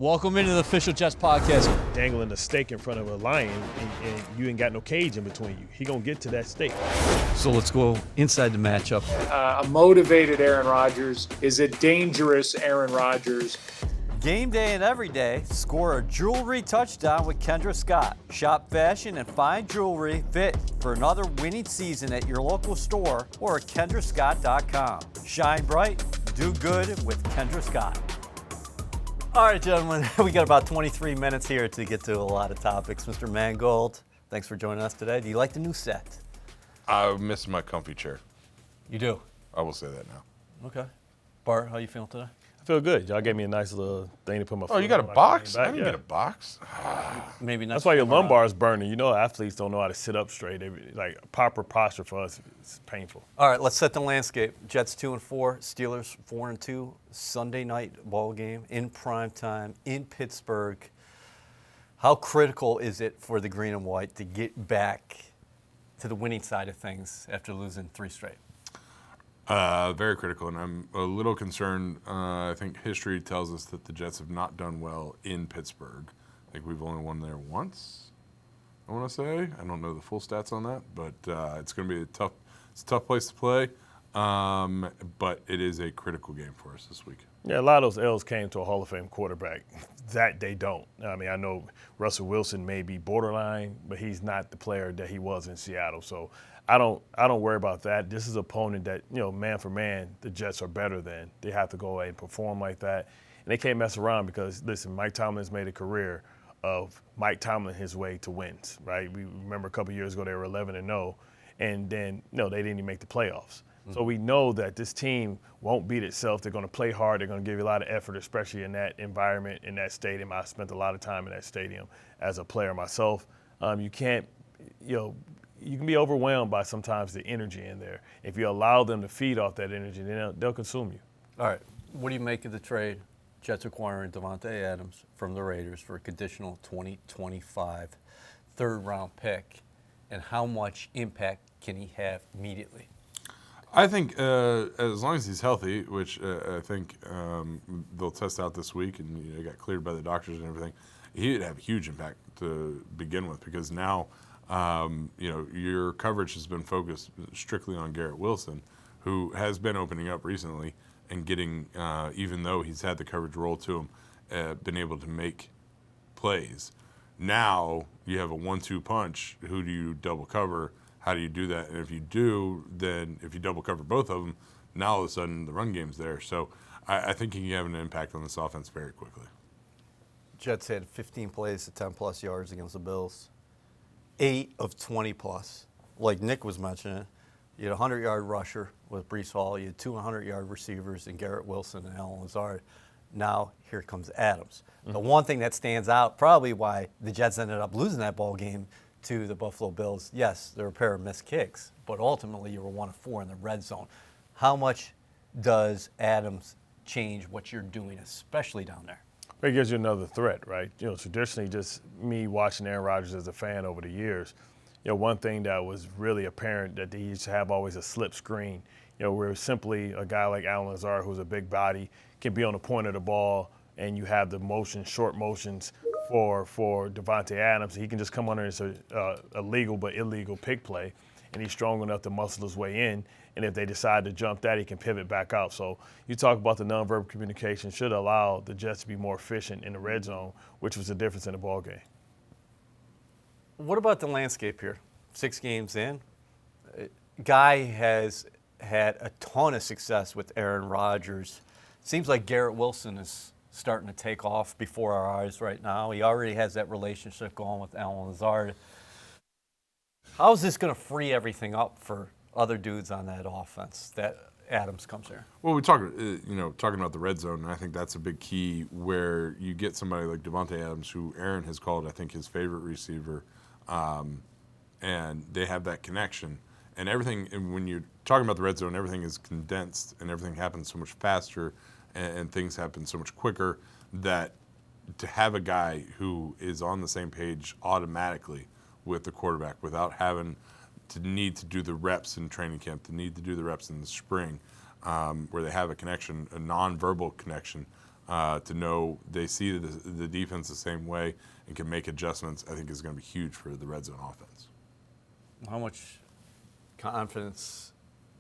Welcome into the Official Jets podcast. Dangling a steak in front of a lion and you ain't got no cage in between you. He gonna get to that steak. So let's go inside the matchup. A motivated Aaron Rodgers is a dangerous Aaron Rodgers. Game day and every day, score a jewelry touchdown with Kendra Scott. Shop fashion and fine jewelry fit for another winning season at your local store or at kendrascott.com. Shine bright, do good with Kendra Scott. All right, gentlemen, we got about 23 minutes here to get to a lot of topics. Mr. Mangold, thanks for joining us today. Do you like the new set? I miss my comfy chair. You do? I will say that now. Okay. Bart, how you feeling today? I feel good. Y'all gave me a nice little thing to put my foot Oh, you got a on. box? I Back. didn't get a box. Maybe not. That's why your lumbar is burning. You know athletes don't know how to sit up straight. Like proper posture for us is painful. All right, let's set the landscape. Jets 2-4, Steelers 4-2. Sunday night ball game in prime time in Pittsburgh. How critical is it for the green and white to get back to the winning side of things after losing 3 straight? Very critical, and I'm a little concerned. I think history tells us that the Jets have not done well in Pittsburgh. I think we've only won there once, I want to say. I don't know the full stats on that, but it's going to be a tough place to play. But it is a critical game for us this week. Yeah, a lot of those L's came to a Hall of Fame quarterback. That they don't. I mean, I know Russell Wilson may be borderline, but he's not the player that he was in Seattle. So I don't worry about that. This is an opponent that, man for man, the Jets are better than. They have to go and perform like that. And they can't mess around because, listen, Mike Tomlin's made a career of Mike Tomlin his way to wins, right? We remember a couple years ago they were 11-0, and then, they didn't even make the playoffs. So we know that this team won't beat itself. They're going to play hard. They're going to give you a lot of effort, especially in that environment, in that stadium. I spent a lot of time in that stadium as a player myself. You can't, you can be overwhelmed by sometimes the energy in there. If you allow them to feed off that energy, then they'll consume you. All right, what do you make of the trade? Jets acquiring Davante Adams from the Raiders for a conditional 2025 third-round pick, and how much impact can he have immediately? I think as long as he's healthy, which I think they'll test out this week, and he got cleared by the doctors and everything, he'd have a huge impact to begin with because now, your coverage has been focused strictly on Garrett Wilson, who has been opening up recently and getting, even though he's had the coverage roll to him, been able to make plays. Now you have a 1-2 punch. Who do you double cover? How do you do that? And if you do, then if you double cover both of them, now all of a sudden the run game's there. So I think he can have an impact on this offense very quickly. Jets had 15 plays to 10-plus yards against the Bills, 8 of 20-plus. Like Nick was mentioning, you had a 100-yard rusher with Breece Hall. You had 2 100-yard receivers in Garrett Wilson and Allen Lazard. Now here comes Adams. The one thing that stands out, probably why the Jets ended up losing that ball game to the Buffalo Bills, yes, there were a pair of missed kicks, but ultimately you were 1 of 4 in the red zone. How much does Adams change what you're doing, especially down there? It gives you another threat, right? Traditionally, just me watching Aaron Rodgers as a fan over the years, one thing that was really apparent that he used to have always a slip screen, where simply a guy like Allen Lazard, who's a big body, can be on the point of the ball, and you have the short motions for Davante Adams. He can just come under as a legal but illegal pick play, and he's strong enough to muscle his way in. And if they decide to jump that, he can pivot back out. So you talk about the nonverbal communication should allow the Jets to be more efficient in the red zone, which was the difference in the ball game. What about the landscape here? 6 games in. Guy has had a ton of success with Aaron Rodgers. Seems like Garrett Wilson is starting to take off before our eyes right now. He already has that relationship going with Allen Lazard. How is this going to free everything up for other dudes on that offense that Adams comes here? Well, we talking about the red zone, and I think that's a big key where you get somebody like Davante Adams, who Aaron has called, I think, his favorite receiver, and they have that connection. And everything, and when you're talking about the red zone, everything is condensed and everything happens so much faster and things happen so much quicker that to have a guy who is on the same page automatically with the quarterback without having to need to do the reps in training camp, to need to do the reps in the spring, where they have a connection, a non-verbal connection, to know they see the defense the same way and can make adjustments, I think is going to be huge for the red zone offense. How much confidence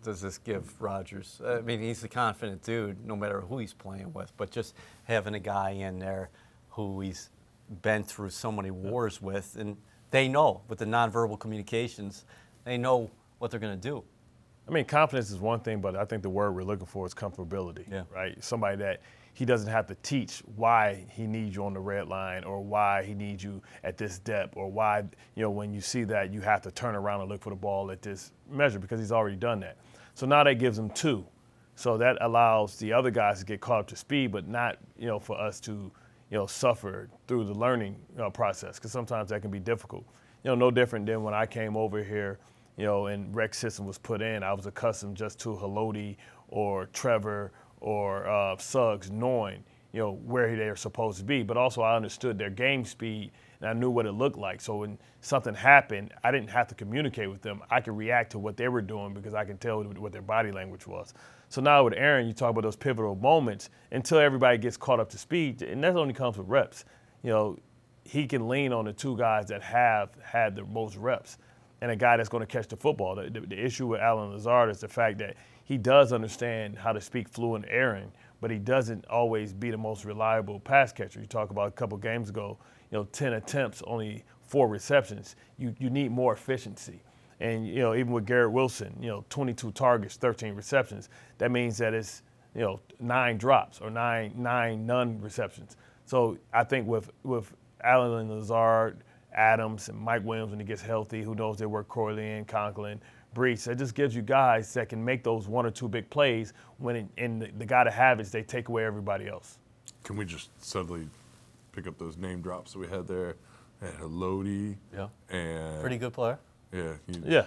does this give Rodgers? I mean, he's a confident dude no matter who he's playing with, but just having a guy in there who he's been through so many wars with, and they know with the nonverbal communications, they know what they're going to do. I mean, confidence is one thing, but I think the word we're looking for is comfortability, right? Somebody that he doesn't have to teach why he needs you on the red line or why he needs you at this depth or why, when you see that, you have to turn around and look for the ball at this measure because he's already done that. So now that gives him 2. So that allows the other guys to get caught up to speed, but not, for us to, suffer through the learning process because sometimes that can be difficult. No different than when I came over here, and rec system was put in. I was accustomed just to Haloti or Trevor or Suggs knowing, where they are supposed to be. But also I understood their game speed and I knew what it looked like. So when something happened, I didn't have to communicate with them. I could react to what they were doing because I could tell what their body language was. So now with Aaron, you talk about those pivotal moments until everybody gets caught up to speed, and that only comes with reps. He can lean on the 2 guys that have had the most reps and a guy that's going to catch the football. The issue with Allen Lazard is the fact that he does understand how to speak fluent Aaron, but he doesn't always be the most reliable pass catcher. You talk about a couple games ago, 10 attempts, only 4 receptions. You need more efficiency. And, even with Garrett Wilson, 22 targets, 13 receptions, that means that it's, 9 drops or nine non-receptions. So I think with Allen Lazard, Adams, and Mike Williams when he gets healthy, who knows they work Corley, Conklin, Brees. It just gives you guys that can make those 1 or 2 big plays and the guy to have is they take away everybody else. Can we just suddenly pick up those name drops that we had there? And Haloti. Yeah. And Pretty good player. Yeah.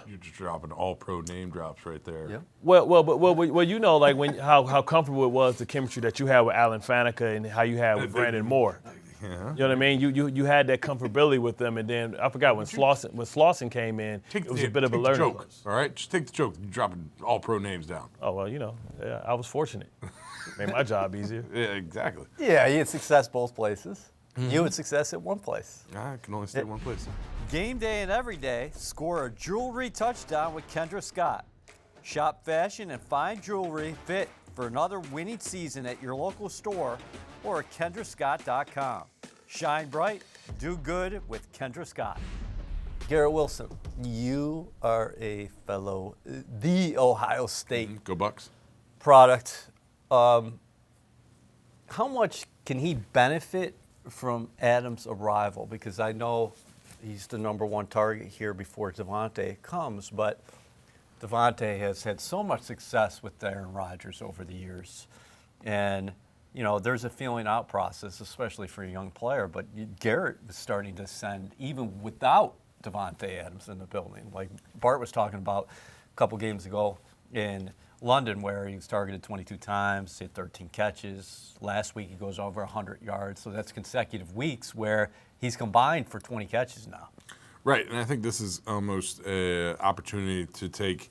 You're just dropping all-pro name drops right there. Yeah. Well, like how comfortable it was, the chemistry that you had with Alan Faneca and how you had with Brandon Moore. Yeah. You know what I mean? You had that comfortability with them, and then I forgot when Slauson came in, it was a bit of a learning joke. process. All right, just take the joke. You're dropping all-pro names down. Oh well, I was fortunate. Made my job easier. Yeah, exactly. Yeah, he had success both places. You had success at one place. I can only stay one place. Game day and every day, score a jewelry touchdown with Kendra Scott. Shop fashion and fine jewelry fit for another winning season at your local store or at kendrascott.com. Shine bright, do good with Kendra Scott. Garrett Wilson, you are a fellow, the Ohio State Go Bucks. product. How much can he benefit from Adams' arrival? Because I know he's the number 1 target here before Davante comes, but Davante has had so much success with Aaron Rodgers over the years. And, there's a feeling out process, especially for a young player, but Garrett is starting to ascend even without Davante Adams in the building. Like Bart was talking about a couple games ago in London where he was targeted 22 times, hit 13 catches. Last week he goes over 100 yards. So that's consecutive weeks where he's combined for 20 catches now. Right, and I think this is almost an opportunity to take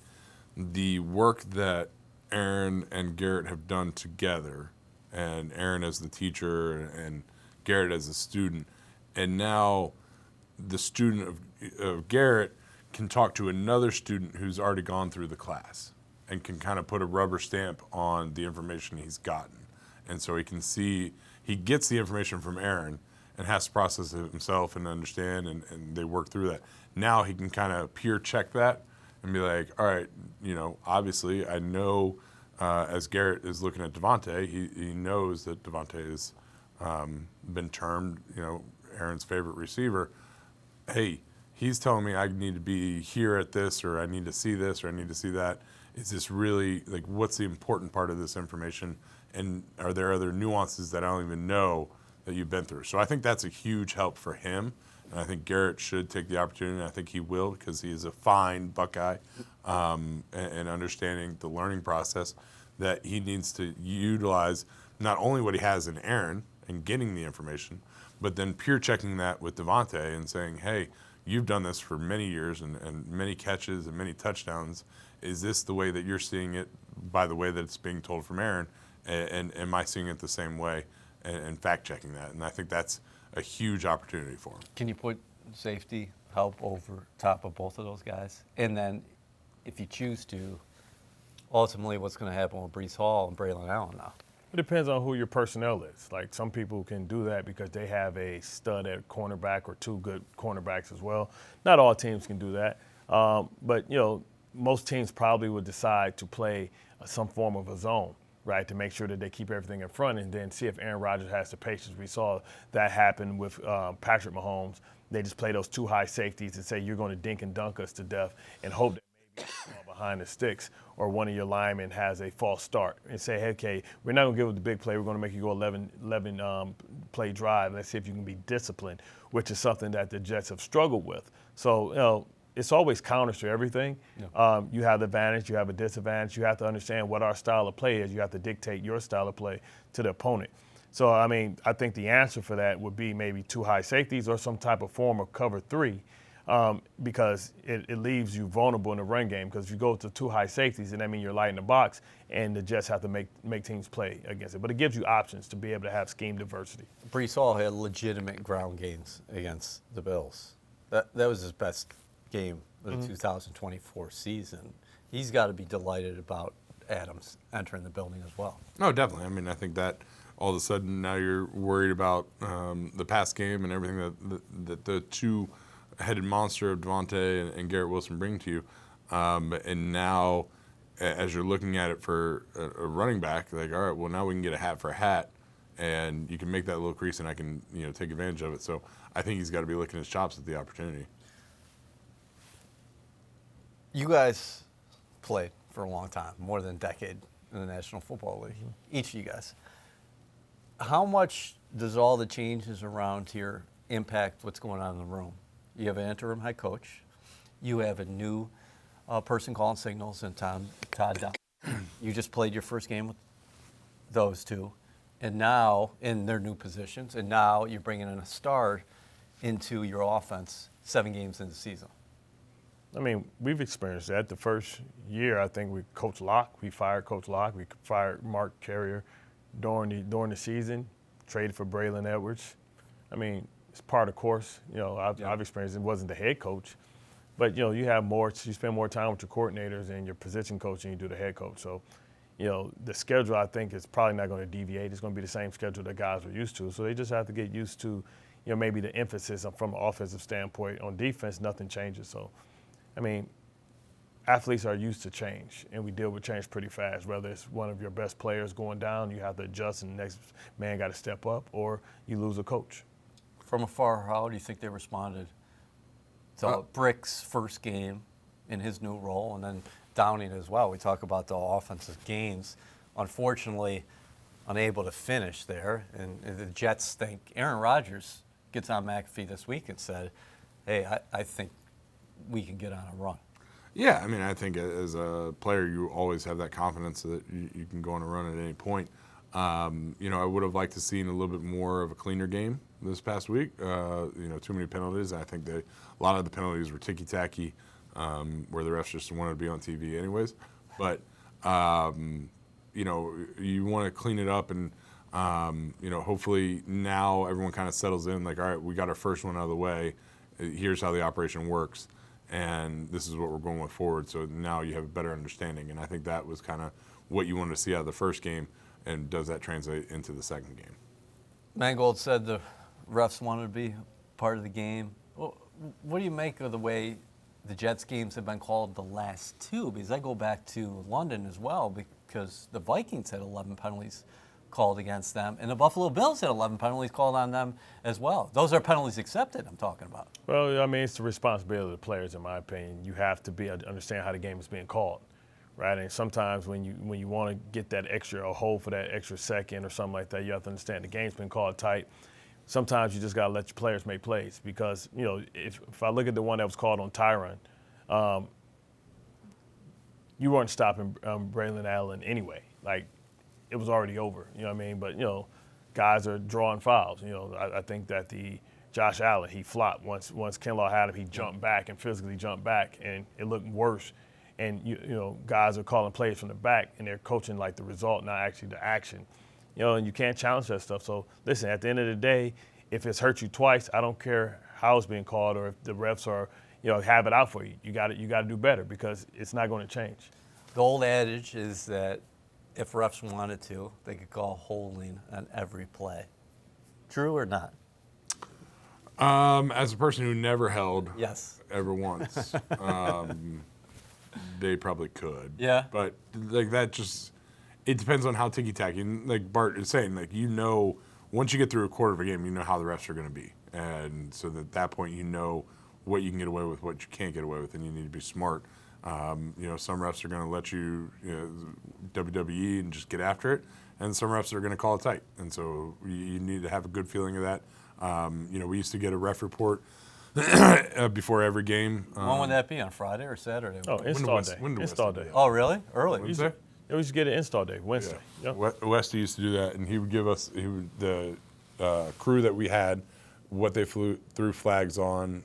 the work that Aaron and Garrett have done together, and Aaron as the teacher and Garrett as a student, and now the student of Garrett can talk to another student who's already gone through the class and can kind of put a rubber stamp on the information he's gotten. And so he can see, he gets the information from Aaron and has to process it himself and understand, and they work through that. Now he can kind of peer check that and be like, all right, obviously I know as Garrett is looking at Davante, he knows that Davante has been termed, Aaron's favorite receiver. Hey, he's telling me I need to be here at this, or I need to see this, or I need to see that. Is this really, what's the important part of this information? And are there other nuances that I don't even know that you've been through? So I think that's a huge help for him. And I think Garrett should take the opportunity, and I think he will, because he is a fine Buckeye, and understanding the learning process that he needs to utilize not only what he has in Aaron and getting the information, but then peer checking that with Davante and saying, hey, you've done this for many years and many catches and many touchdowns. Is this the way that you're seeing it by the way that it's being told from Aaron? And am I seeing it the same way? and fact-checking that. And I think that's a huge opportunity for him. Can you put safety help over top of both of those guys? And then if you choose to, ultimately what's going to happen with Breece Hall and Braylon Allen now? It depends on who your personnel is. Like, some people can do that because they have a stud at cornerback or two good cornerbacks as well. Not all teams can do that. But, most teams probably would decide to play some form of a zone, right, to make sure that they keep everything in front and then see if Aaron Rodgers has the patience. We saw that happen with Patrick Mahomes. They just play those two high safeties and say, you're going to dink and dunk us to death and hope that maybe you fall behind the sticks or one of your linemen has a false start and say, hey, okay, we're not going to give it the big play. We're going to make you go 11 play drive. Let's see if you can be disciplined, which is something that the Jets have struggled with. So, it's always counters to everything. Yeah. You have the advantage, you have a disadvantage. You have to understand what our style of play is. You have to dictate your style of play to the opponent. So, I think the answer for that would be maybe two high safeties or some type of form of cover three, because it leaves you vulnerable in the run game. Because if you go to two high safeties, then that means you're light in the box, and the Jets have to make teams play against it. But it gives you options to be able to have scheme diversity. Breece Hall had legitimate ground games against the Bills. That was his best game of the 2024 season. He's got to be delighted about Adams entering the building as well. No, definitely. I think that all of a sudden now you're worried about the pass game and everything that the two-headed monster of Davante and Garrett Wilson bring to you. And now, as you're looking at it for a running back, like, all right, well, now we can get a hat for a hat, and you can make that little crease, and I can take advantage of it. So I think he's got to be licking his chops at the opportunity. You guys played for a long time, more than a decade in the National Football League, each of you guys. How much does all the changes around here impact what's going on in the room? You have an interim head coach. You have a new person calling signals in Todd Down. You just played your first game with those two, and now in their new positions, and now you're bringing in a star into your offense 7 games into the season. We've experienced that. The first year, I think we fired Coach Locke. We fired Mark Carrier during the season, traded for Braylon Edwards. It's part of the course. I've experienced it. It wasn't the head coach. But, you spend more time with your coordinators and your position coach than you do the head coach. So, the schedule, I think, is probably not going to deviate. It's going to be the same schedule that guys are used to. So they just have to get used to, maybe the emphasis from an offensive standpoint. On defense, nothing changes. So, athletes are used to change, and we deal with change pretty fast. Whether it's one of your best players going down, you have to adjust, and the next man got to step up, or you lose a coach. From afar, how do you think they responded to Brick's first game in his new role, and then Downing as well? We talk about the offensive gains. Unfortunately, unable to finish there, and the Jets think Aaron Rodgers gets on McAfee this week and said, hey, I think we can get on a run. Yeah, I think as a player, you always have that confidence that you can go on a run at any point. I would have liked to seen a little bit more of a cleaner game this past week. Too many penalties. I think a lot of the penalties were ticky-tacky, where the refs just wanted to be on TV anyways. But, you want to clean it up, and, hopefully now everyone kind of settles in, like, all right, we got our first one out of the way. Here's how the operation works, and this is what we're going with forward. So now you have a better understanding, and I think that was kind of what you wanted to see out of the first game, and does that translate into the second game? Mangold said the refs wanted to be part of the game. What do you make of the way the Jets games have been called the last two? Because I go back to London as well, because the Vikings had 11 penalties called against them, and the Buffalo Bills had 11 penalties called on them as well. Those are penalties accepted I'm talking about. Well, it's the responsibility of the players, in my opinion. You have to understand how the game is being called, right? And sometimes when you want to get that extra, or hold for that extra second or something like that, you have to understand the game's been called tight. Sometimes you just got to let your players make plays, because, if I look at the one that was called on Tyron, you weren't stopping Braylon Allen anyway. Like, it was already over, But, guys are drawing fouls. I think that Josh Allen, he flopped. Once Kinlaw had him, he jumped back and physically jumped back, and it looked worse. And, guys are calling plays from the back, and they're coaching, like, the result, not actually the action. and you can't challenge that stuff. So listen, at the end of the day, if it's hurt you twice, I don't care how it's being called or if the refs are, have it out for you. You got to do better because it's not going to change. The old adage is that if refs wanted to, they could call holding on every play. True or not? As a person who never held Yes. ever once, they probably could. Yeah. But like that just, it depends on how ticky-tacky. And like Bart is saying, like, once you get through a quarter of a game, you know how the refs are going to be. And so at that point, you know what you can get away with, what you can't get away with, and you need to be smart. Some refs are going to let you, WWE and just get after it, and some refs are going to call it tight. And so you need to have a good feeling of that. We used to get a ref report before every game. When would that be, on Friday or Saturday? Oh, install day. Install day. Oh, really? Early? Wednesday? We used to get an install day, Wednesday. Yeah. Yep. Westy used to do that, and he would give us the crew that we had, what they threw flags on,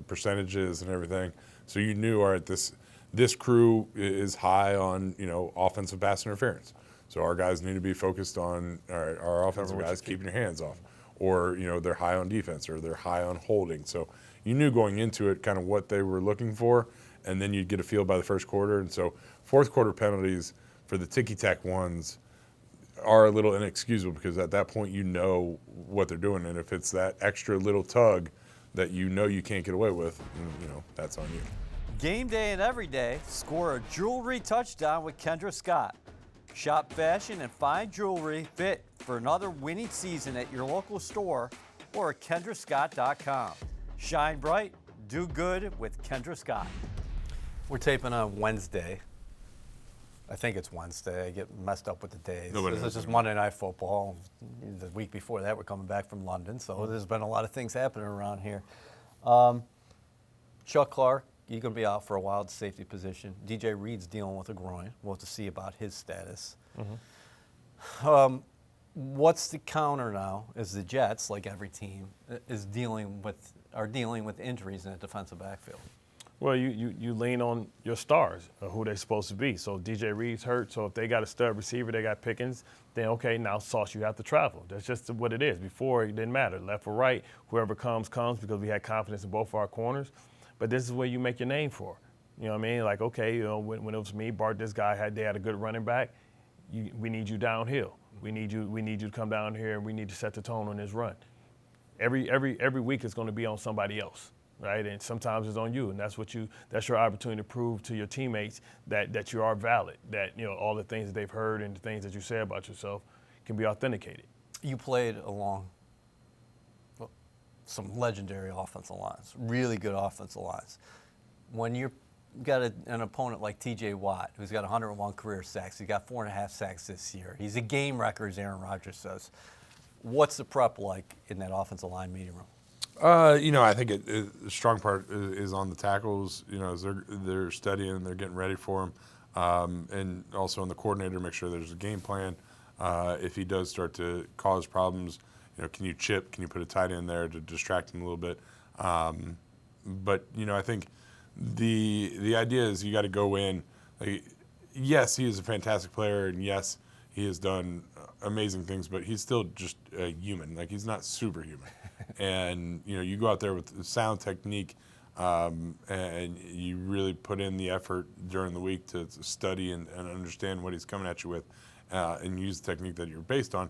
percentages and everything. So you knew, all right, this crew is high on offensive pass interference. So our guys need to be focused on our offensive guys keeping your hands off, or they're high on defense, or they're high on holding. So you knew going into it kind of what they were looking for, and then you'd get a feel by the first quarter. And so fourth quarter penalties for the ticky-tack ones are a little inexcusable because at that point you know what they're doing, and if it's that extra little tug that you can't get away with, that's on you. Game day and every day, score a jewelry touchdown with Kendra Scott. Shop fashion and fine jewelry fit for another winning season at your local store or at kendrascott.com. Shine bright, do good with Kendra Scott. We're taping on Wednesday. I think it's Wednesday. I get messed up with the days. This is just Monday Night Football. The week before that, we're coming back from London, so there's been a lot of things happening around here. Chuck Clark, he's going to be out for a while at the safety position. DJ Reed's dealing with a groin. We'll have to see about his status. Mm-hmm. What's the counter now is the Jets, like every team, are dealing with injuries in the defensive backfield. Well, you lean on your stars, who they're supposed to be. So DJ Reed's hurt, so if they got a stud receiver, they got Pickens, then okay, now Sauce, you have to travel. That's just what it is. Before, it didn't matter. Left or right, whoever comes because we had confidence in both our corners. But this is where you make your name for. You know what I mean? Like, okay, when it was me, Bart, this guy they had a good running back. We need you downhill. We need you to come down here, and we need to set the tone on this run. Every week it's going to be on somebody else. Right, and sometimes it's on you, and that's your opportunity to prove to your teammates that you are valid, that all the things that they've heard and the things that you say about yourself can be authenticated. You played along some legendary offensive lines, really good offensive lines. When you've got an opponent like T.J. Watt, who's got 101 career sacks, he got 4.5 sacks this year. He's a game wrecker, as Aaron Rodgers says. What's the prep like in that offensive line meeting room? I think the strong part is on the tackles. As they're studying, they're getting ready for them, and also on the coordinator, make sure there's a game plan. If he does start to cause problems, can you chip? Can you put a tight end there to distract him a little bit? But I think the idea is you got to go in. Like, yes, he is a fantastic player, and yes, he has done amazing things, but he's still just a human. Like, he's not superhuman. And you go out there with sound technique, and you really put in the effort during the week to study and understand what he's coming at you with, and use the technique that you're based on.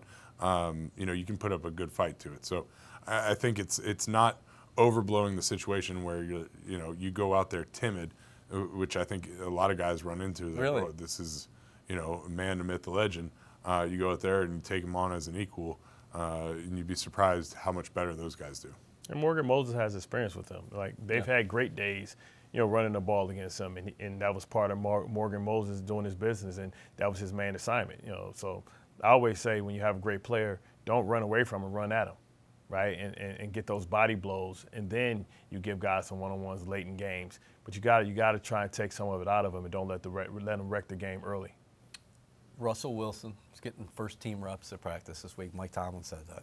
You can put up a good fight to it. So I think it's not overblowing the situation where you go out there timid, which I think a lot of guys run into. Like, really, this is a man, the myth, the legend. You go out there and you take him on as an equal. And you'd be surprised how much better those guys do. And Morgan Moses has experience with them. Like, they've had great days, running the ball against him, and that was part of Morgan Moses doing his business, and that was his main assignment. So I always say, when you have a great player, don't run away from him, run at him, right? And get those body blows, and then you give guys some one-on-ones late in games. But you got to try and take some of it out of them, and don't let them wreck the game early. Russell Wilson is getting first-team reps at practice this week. Mike Tomlin said that.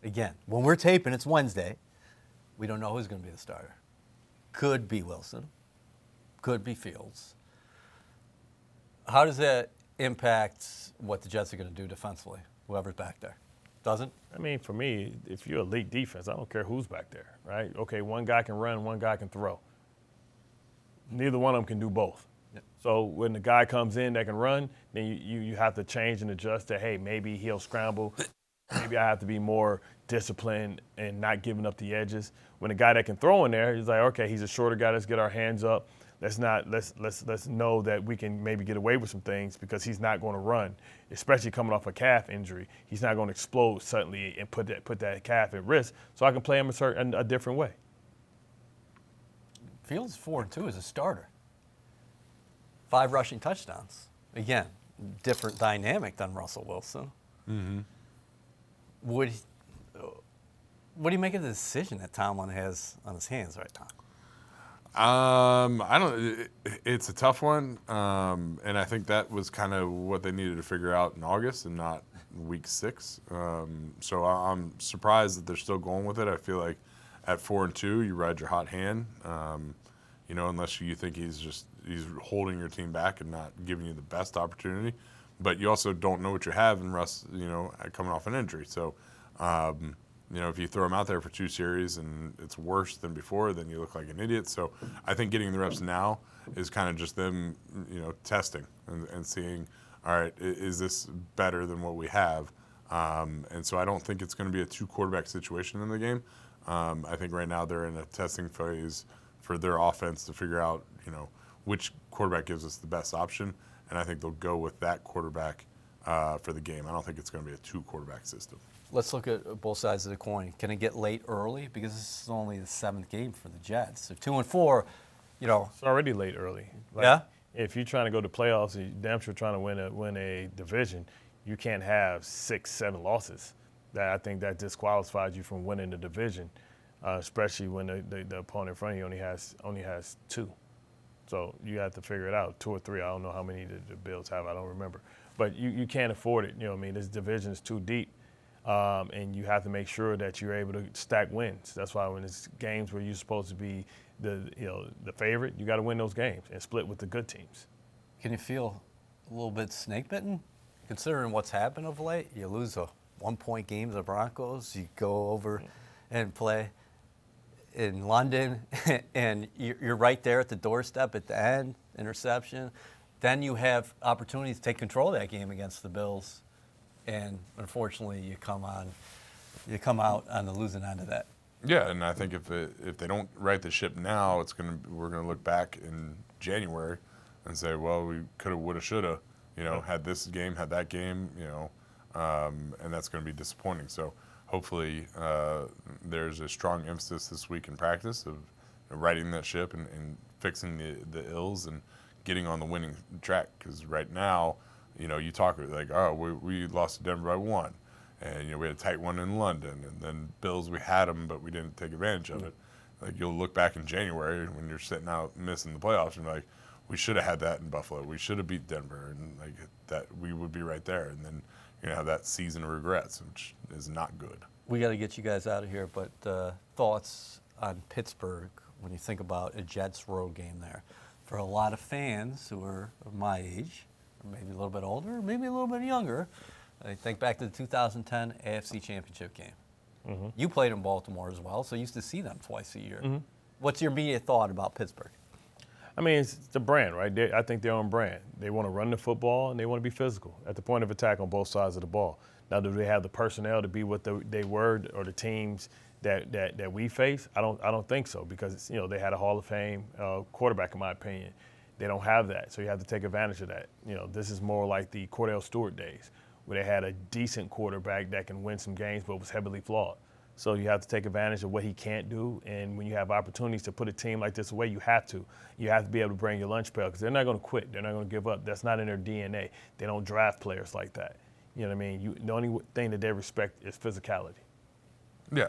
Again, when we're taping, it's Wednesday. We don't know who's going to be the starter. Could be Wilson. Could be Fields. How does that impact what the Jets are going to do defensively whoever's back there. Doesn't? I mean, for me, if you're elite defense, I don't care who's back there, right? Okay, one guy can run, one guy can throw. Neither one of them can do both. Yep. So when the guy comes in that can run, then you have to change and adjust to, hey, maybe he'll scramble. Maybe I have to be more disciplined and not giving up the edges. When the guy that can throw in there, he's like, okay, he's a shorter guy. Let's get our hands up. Let's know that we can maybe get away with some things because he's not going to run, especially coming off a calf injury. He's not going to explode suddenly and put that calf at risk. So I can play him a different way. Fields 4-2 as a starter. 5 rushing touchdowns. Again, different dynamic than Russell Wilson. Mm-hmm. What do you make of the decision that Tomlin has on his hands right now? I don't. It's a tough one, and I think that was kind of what they needed to figure out in August and not week 6. So I'm surprised that they're still going with it. I feel like at 4-2, you ride your hot hand. Unless you think he's holding your team back and not giving you the best opportunity. But you also don't know what you have in Russ, coming off an injury. So, if you throw him out there for 2 series and it's worse than before, then you look like an idiot. So I think getting the reps now is kind of just them, testing and seeing, all right, is this better than what we have? And so I don't think it's going to be a 2-quarterback situation in the game. I think right now they're in a testing phase for their offense to figure out, which quarterback gives us the best option. And I think they'll go with that quarterback for the game. I don't think it's going to be a 2-quarterback system. Let's look at both sides of the coin. Can it get late early? Because this is only the 7th game for the Jets. So 2-4, It's already late early. Yeah? If you're trying to go to playoffs, you're damn sure trying to win a division, you can't have 6, 7 losses. I think that disqualifies you from winning the division, especially when the opponent in front of you only has 2. So you have to figure it out, 2 or 3. I don't know how many the Bills have. I don't remember. But you can't afford it. This division is too deep. And you have to make sure that you're able to stack wins. That's why when it's games where you're supposed to be the favorite, you got to win those games and split with the good teams. Can you feel a little bit snake bitten, considering what's happened of late? You lose a 1-point game to the Broncos. You go over and play in London, and you're right there at the doorstep at the end, interception. Then you have opportunities to take control of that game against the Bills. And unfortunately, you come out on the losing end of that. Yeah, and I think if they don't right the ship now, we're gonna look back in January and say, well, we coulda, woulda, shoulda, had this game, had that game, and that's gonna be disappointing. So hopefully, there's a strong emphasis this week in practice of righting that ship and fixing the ills and getting on the winning track. Because right now, you talk like, oh, we lost to Denver by 1. And, we had a tight one in London. And then Bills, we had them, but we didn't take advantage of it. Like, you'll look back in January when you're sitting out missing the playoffs and be like, we should have had that in Buffalo. We should have beat Denver. And, like, that we would be right there. And then you're going to have that season of regrets, which is not good. We got to get you guys out of here, but thoughts on Pittsburgh when you think about a Jets road game there? For a lot of fans who are of my age, or maybe a little bit older, or maybe a little bit younger, I think back to the 2010 AFC Championship game. Mm-hmm. You played in Baltimore as well, so you used to see them twice a year. Mm-hmm. What's your immediate thought about Pittsburgh? I mean, it's the brand, right? I think they're on brand. They want to run the football, and they want to be physical at the point of attack on both sides of the ball. Now, do they have the personnel to be what they were, or the teams that we face? I don't think so, because they had a Hall of Fame quarterback, in my opinion. They don't have that, so you have to take advantage of that. This is more like the Cordell Stewart days, where they had a decent quarterback that can win some games but was heavily flawed. So you have to take advantage of what he can't do, and when you have opportunities to put a team like this away, you have to. You have to be able to bring your lunch pail, because they're not going to quit. They're not going to give up. That's not in their DNA. They don't draft players like that. You know what I mean? The only thing that they respect is physicality. Yeah,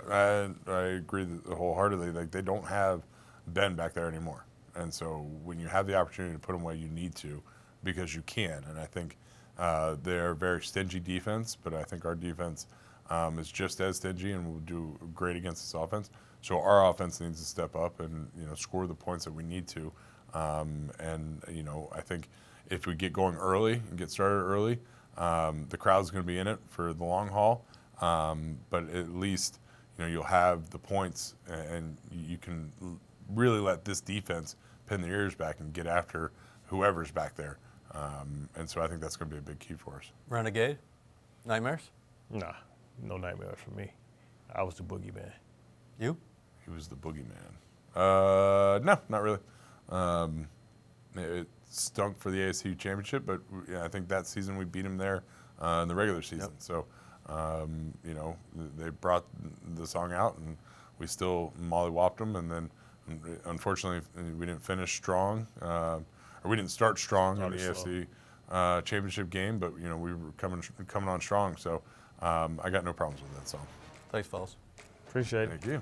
I agree wholeheartily. Like, they don't have Ben back there anymore. And so when you have the opportunity to put him away, you need to, because you can. And I think they're a very stingy defense, but I think our defense is just as stingy and will do great against this offense. So our offense needs to step up and score the points that we need to. I think if we get going early and get started early, The crowd's going to be in it for the long haul, but at least you'll have the points, and you can really let this defense pin their ears back and get after whoever's back there. And so I think that's going to be a big key for us. Renegade? Nightmares? Nah, no nightmares for me. I was the boogeyman. You? He was the boogeyman. No, not really. It stunk for the ASU championship, but I think that season we beat him there in the regular season. Yep. So, they brought the song out, and we still mollywopped them. And then, unfortunately, we didn't finish strong, or we didn't start strong in the AFC championship game. But we were coming on strong. So, I got no problems with that song. Thanks, fellas. Appreciate it. Thank you.